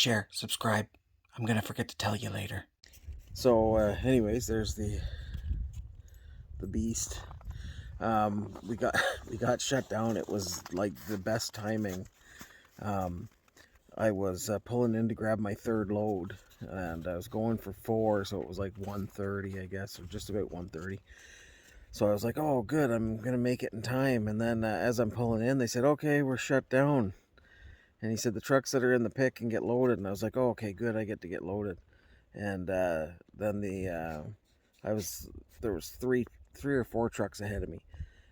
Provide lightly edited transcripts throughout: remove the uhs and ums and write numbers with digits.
share, subscribe. I'm gonna forget to tell you later. So, anyways, there's the beast. We got we got shut down. It was like the best timing. I was pulling in to grab my third load, and I was going for 4, so it was like 1:30, I guess, or just about 1:30. So I was like, "Oh, good, I'm gonna make it in time." And then as I'm pulling in, they said, "Okay, we're shut down." And he said the trucks that are in the pit can get loaded, and I was like, "Oh, okay, good, I get to get loaded." And then I was there was three or four trucks ahead of me.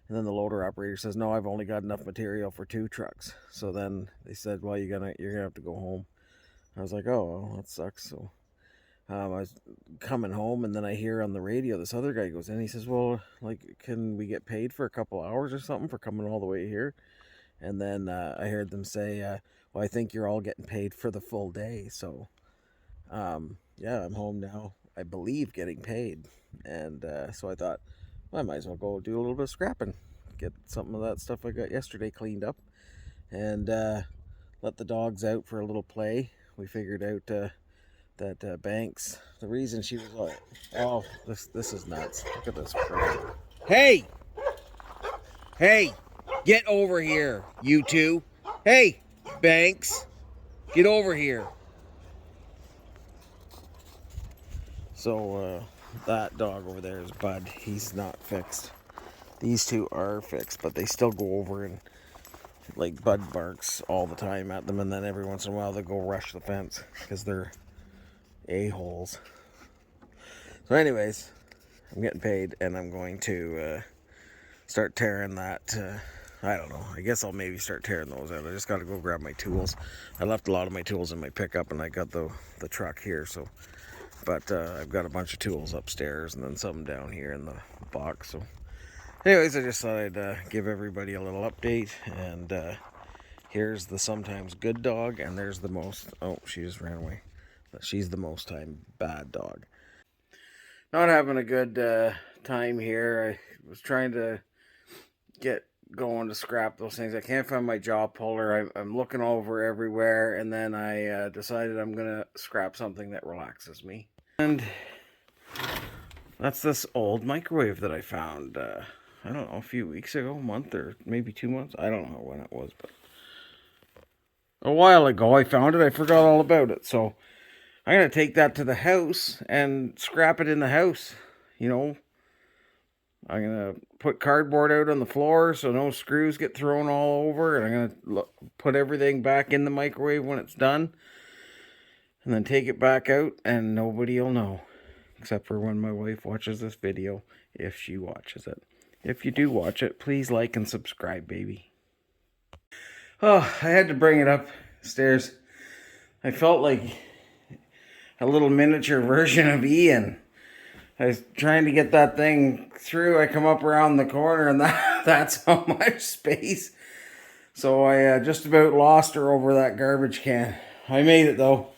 And then the loader operator says, "No, I've only got enough material for 2 trucks." So then they said, "Well, you're gonna have to go home." I was like, "Oh, well, that sucks." So I was coming home, and then I hear on the radio this other guy goes in. He says, "Well, like, can we get paid for a couple hours or something for coming all the way here?" And then I heard them say, "Well, I think you're all getting paid for the full day." So yeah, I'm home now. I believe getting paid, and so I thought, well, I might as well go do a little bit of scrapping, get some of that stuff I got yesterday cleaned up, and let the dogs out for a little play. We figured out that Banks, the reason she was like, oh, this is nuts. Look at this. Hey, hey, get over here, you two. Hey, Banks, get over here. So that dog over there is Bud. He's not fixed. These two are fixed, but they still go over and like Bud barks all the time at them, and then every once in a while they go rush the fence because they're a-holes. So anyways, I'm getting paid, and I'm going to start tearing that. I don't know. I guess I'll maybe start tearing those out. I just got to go grab my tools. I left a lot of my tools in my pickup, and I got the truck here, so... But I've got a bunch of tools upstairs and then some down here in the box. So anyways, I just thought I'd give everybody a little update. And here's the sometimes good dog, and there's the most... Oh, she just ran away. She's the most time bad dog. Not having a good time here. I was trying to get going to scrap those things. I can't find my jaw puller. I'm looking over everywhere, and then I decided I'm gonna scrap something that relaxes me. And that's this old microwave that I found, I don't know, a few weeks ago, a month or maybe 2 months. I don't know when it was, but a while ago I found it. I forgot all about it. So I'm going to take that to the house and scrap it in the house. You know, I'm going to put cardboard out on the floor so no screws get thrown all over. And I'm going to put everything back in the microwave when it's done. And then take it back out, and nobody will know. Except for when my wife watches this video, if she watches it. If you do watch it, please like and subscribe, baby. Oh, I had to bring it upstairs. I felt like a little miniature version of Ian. I was trying to get that thing through. I come up around the corner, and that's how much space. So I just about lost her over that garbage can. I made it, though.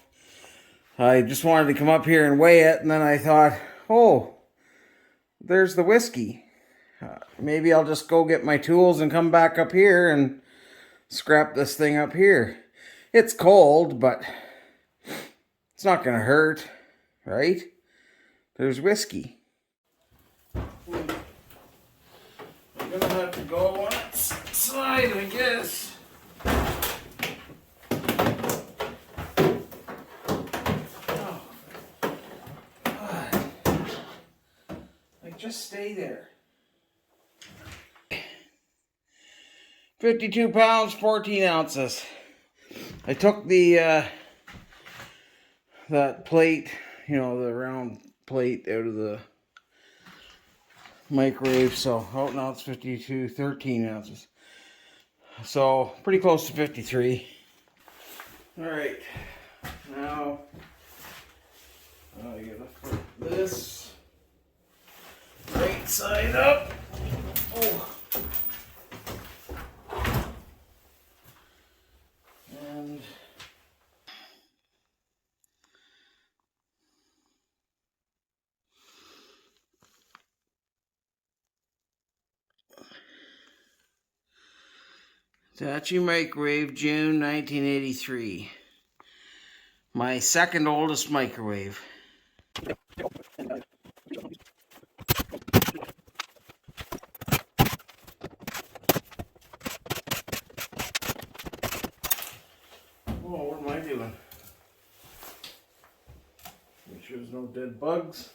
I just wanted to come up here and weigh it, and then I thought, oh, there's the whiskey. Maybe I'll just go get my tools and come back up here and scrap this thing up here. It's cold, but it's not going to hurt, right? There's whiskey. I'm going to have to go on its side, I guess. Just stay there. 52 pounds, 14 ounces. I took the that plate, you know, the round plate out of the microwave. So, oh, now it's 52, 13 ounces. So, pretty close to 53. All right. Now, I gotta put this right side up. Oh. And Hitachi microwave, June 1983. My second oldest microwave. Oh, what am I doing? Make sure there's no dead bugs.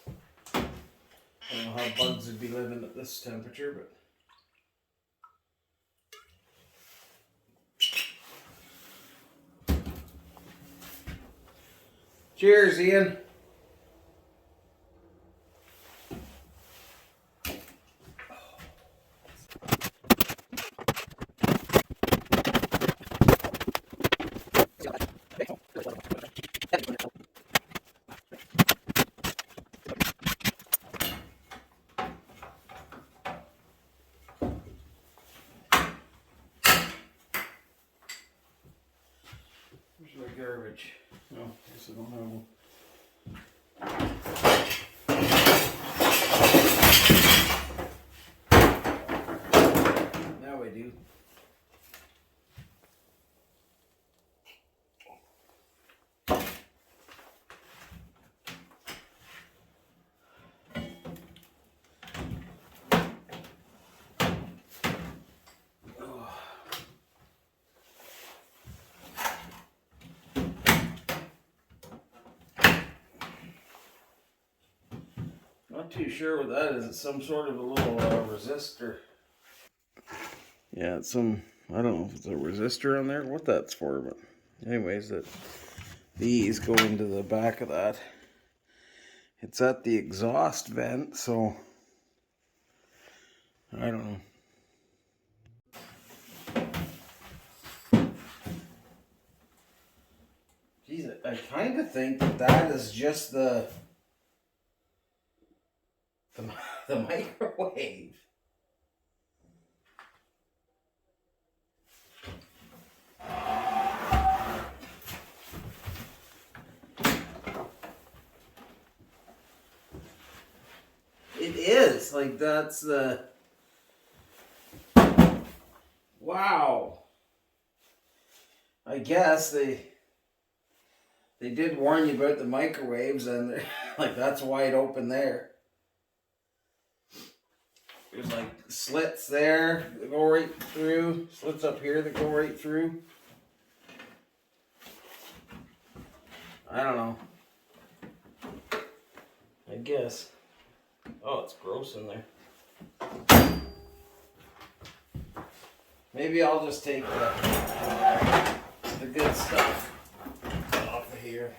I don't know how bugs would be living at this temperature, but cheers, Ian. Where's my garbage? Oh, I guess I don't have one. Now I do. Not too sure what that is. It's some sort of a little resistor. Yeah, it's some, I don't know if it's a resistor on there, what that's for, but anyways, these go into the back of that. It's at the exhaust vent, so I don't know. Geez, I kind of think that is just the microwave. It is like that's the wow. I guess they did warn you about the microwaves, and like that's wide open there. There's like slits there that go right through, slits up here that go right through. I don't know. I guess. Oh, it's gross in there. Maybe I'll just take the good stuff off of here.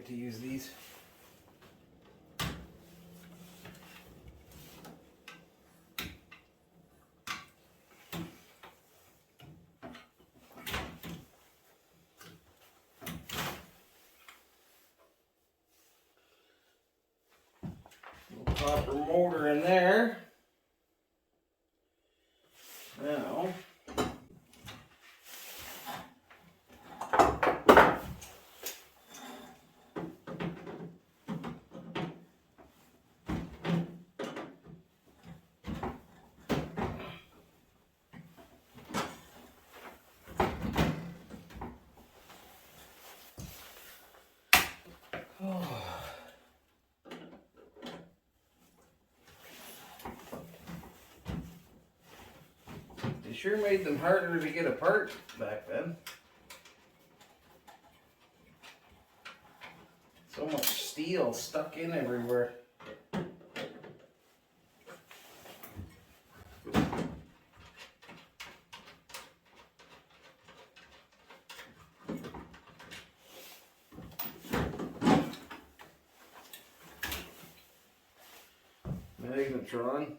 To use these. Little copper motor in there. Now Oh. They sure made them harder to get apart back then. So much steel stuck in everywhere. Magnetron.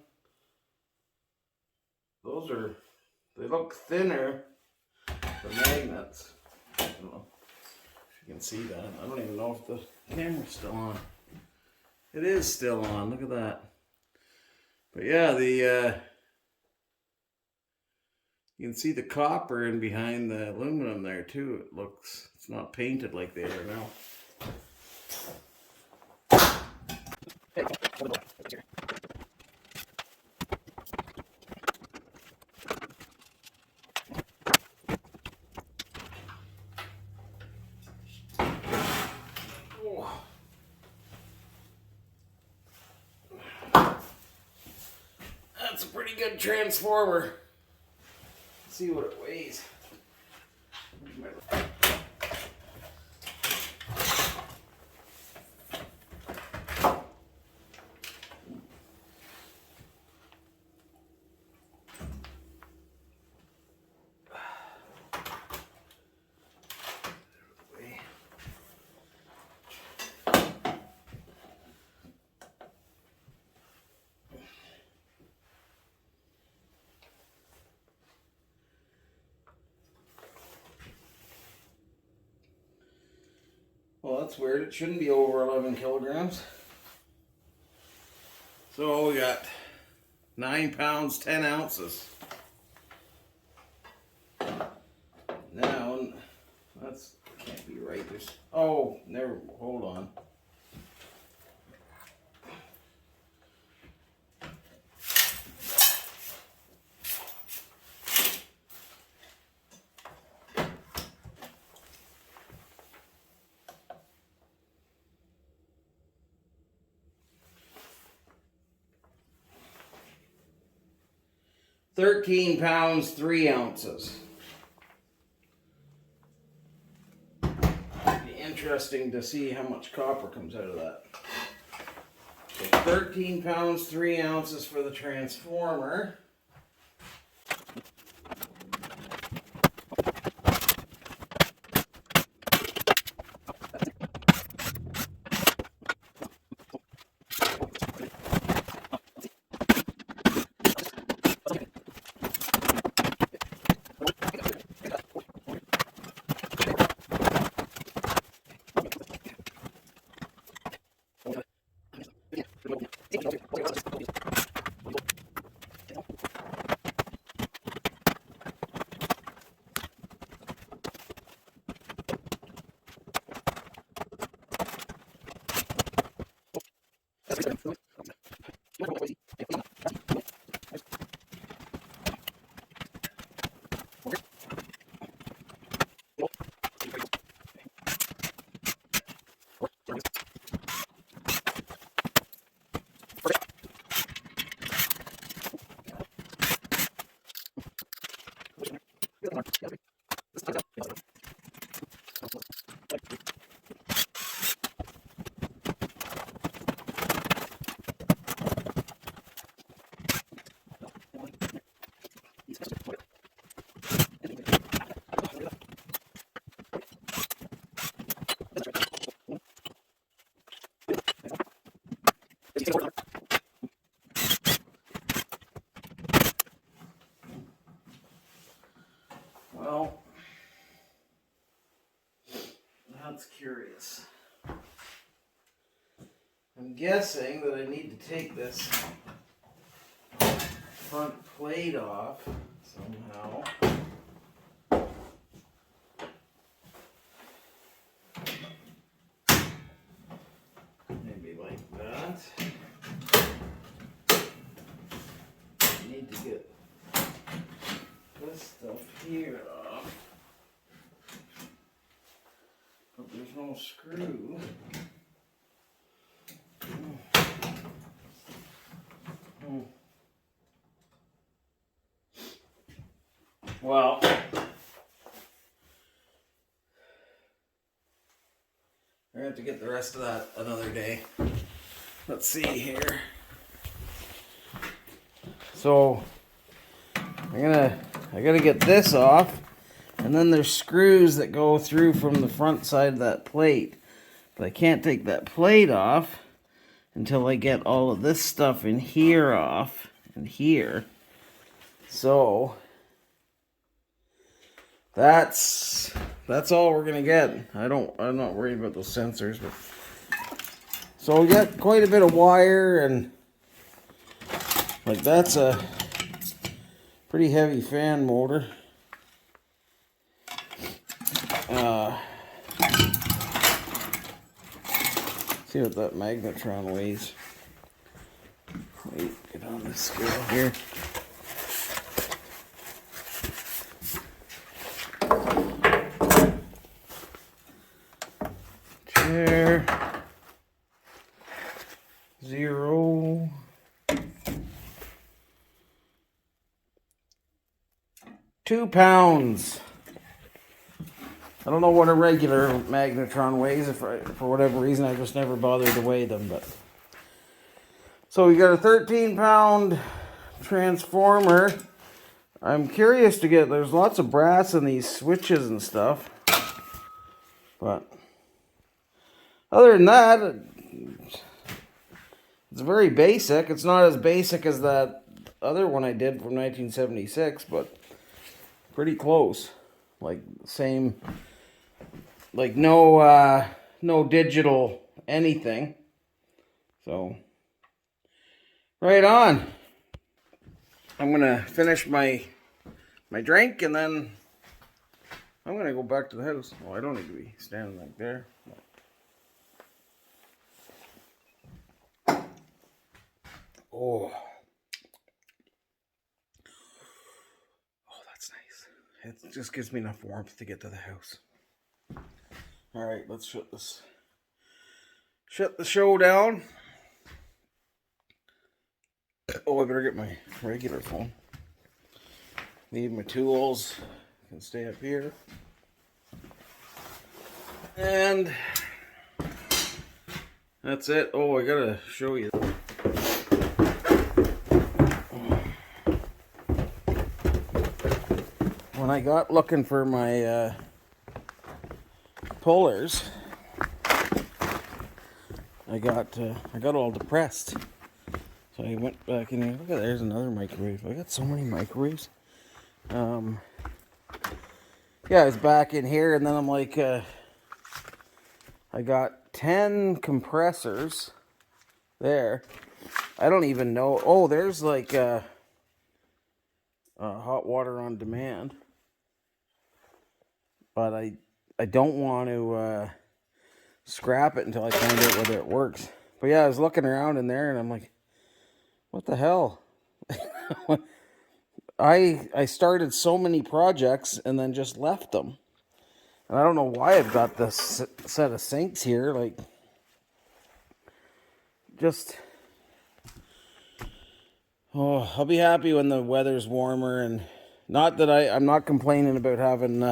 They look thinner than magnets. I don't know if you can see that. I don't even know if the camera's still on. It is still on, look at that. But yeah, you can see the copper in behind the aluminum there too. It's not painted like they are now. That's a pretty good transformer. Let's see what it weighs. Well, that's weird. It shouldn't be over 11 kilograms. So we got 9 pounds, 10 ounces. Now, that's can't be right. Hold on. £13 pounds, 3 ounces. It'd be interesting to see how much copper comes out of that. So 13 pounds, 3 ounces for the transformer. Well, that's curious. I'm guessing that I need to take this front plate off somehow. Maybe like that. I need to get this stuff here off. But there's no screw. Well, I have to get the rest of that another day. Let's see here. So I gotta get this off, and then there's screws that go through from the front side of that plate. But I can't take that plate off until I get all of this stuff in here off and here. So that's all we're gonna get. I'm not worried about those sensors, but so we got quite a bit of wire, and like that's a pretty heavy fan motor. See what that magnetron weighs. Wait, get on this scale here. Chair. 0. 2 pounds. I don't know what a regular magnetron weighs. For whatever reason, I just never bothered to weigh them. But so we got a 13-pound transformer. I'm curious to get. There's lots of brass in these switches and stuff. But other than that, it's very basic. It's not as basic as that other one I did from 1976, but pretty close. Like same. Like no digital anything. So right on. I'm gonna finish my drink, and then I'm gonna go back to the house. Oh, I don't need to be standing like there. Oh, that's nice. It just gives me enough warmth to get to the house. All right, let's shut the show down. Oh, I better get my regular phone. Leave my tools. Can stay up here. And that's it. Oh, I gotta show you. When I got looking for my pullers, I got all depressed. So I went back in here. Look at there's another microwave. I got so many microwaves. Yeah, I was back in here, and then I'm like, I got 10 compressors there. I don't even know. Oh, there's like hot water on demand. But I don't want to scrap it until I find out whether it works. But yeah, I was looking around in there, and I'm like, what the hell? I started so many projects and then just left them. And I don't know why I've got this set of sinks here. Like, just... Oh, I'll be happy when the weather's warmer. And not that I'm not complaining about having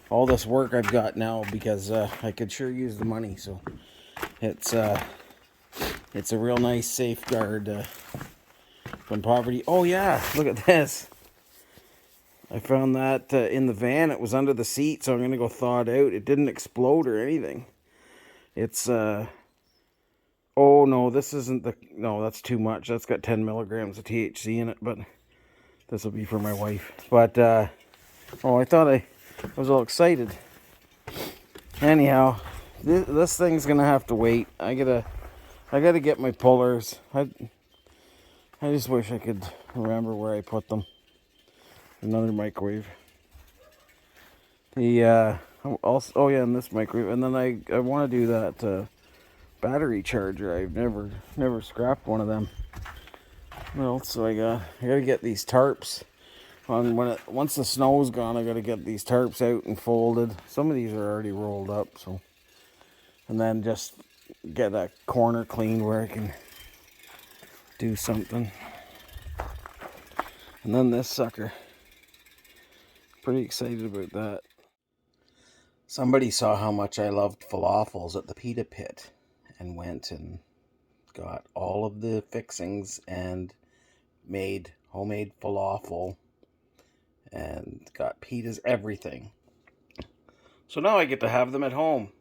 all this work I've got now, because I could sure use the money. So it's a real nice safeguard from poverty. Oh yeah, look at this. I found that in the van. It was under the seat, so I'm gonna go thaw it out. It didn't explode or anything. It's oh no, this isn't no, that's too much. That's got 10 milligrams of THC in it, but this will be for my wife. But oh, I thought I was all excited. Anyhow, this thing's gonna have to wait. I gotta get my pullers. I just wish I could remember where I put them. Another microwave. The also, oh yeah, in this microwave. And then I want to do that battery charger. I've never scrapped one of them. Well, so I gotta get these tarps. Once the snow's gone, I gotta get these tarps out and folded. Some of these are already rolled up, so. And then just get that corner cleaned where I can do something. And then this sucker. pretty excited about that. Somebody saw how much I loved falafels at the pita pit and went and got all of the fixings and made homemade falafel and got pitas, everything. So now I get to have them at home.